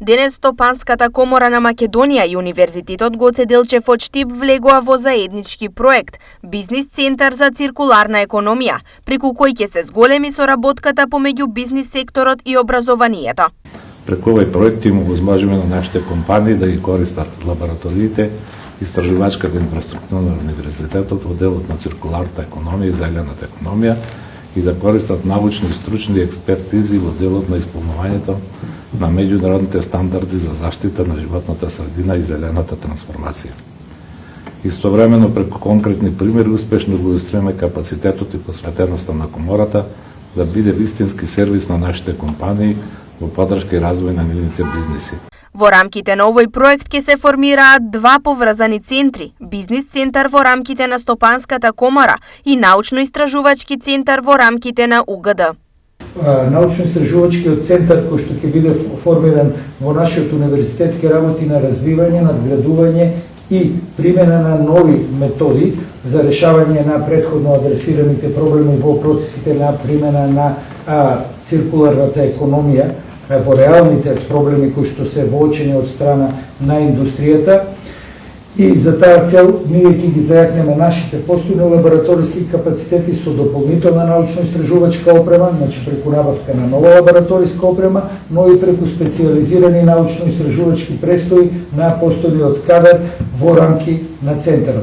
Денес Стопанската комора на Македонија и Универзитетот Гоце Делчев Штип влегоа во заеднички проект Бизнис центар за циркуларна економија, преку кој ќе се зголеми соработката помеѓу бизнис секторот и образованието. Преку овој проект им овозможиме на нашите компании да ги користат лабораториите, истражувачката инфраструктура на универзитетот во делот на циркуларната економија и зелената економија и да користат научни и стручни експертизи во делот на исполнувањето на меѓународните стандарди за заштита на животната средина и зелената трансформација. Истовремено, преку конкретни примери, успешно го илустрираме капацитетот и посветеноста на комората да биде вистински сервис на нашите компании во поддршка и развој на нивните бизниси. Во рамките на овој проект ќе се формираат два поврзани центри, бизнис центар во рамките на Стопанската комора и научно-истражувачки центар во рамките на УГД. Научно-истражувачкиот центар кој што ќе биде формиран во нашиот универзитет ќе работи на развивање, надградување и примена на нови методи за решавање на претходно адресираните проблеми во процесите на примена на циркуларната економија во реалните проблеми кои што се воочени од страна на индустријата. И за таа цел ние ќе ги зајакнеме нашите постојни лабораториски капацитети со дополнителна научно-истражувачка опрема, значи преку набавка на нова лабораториска опрема, но и преку специјализирани научно-истражувачки престои на постојниот кадар во рамки на центарот.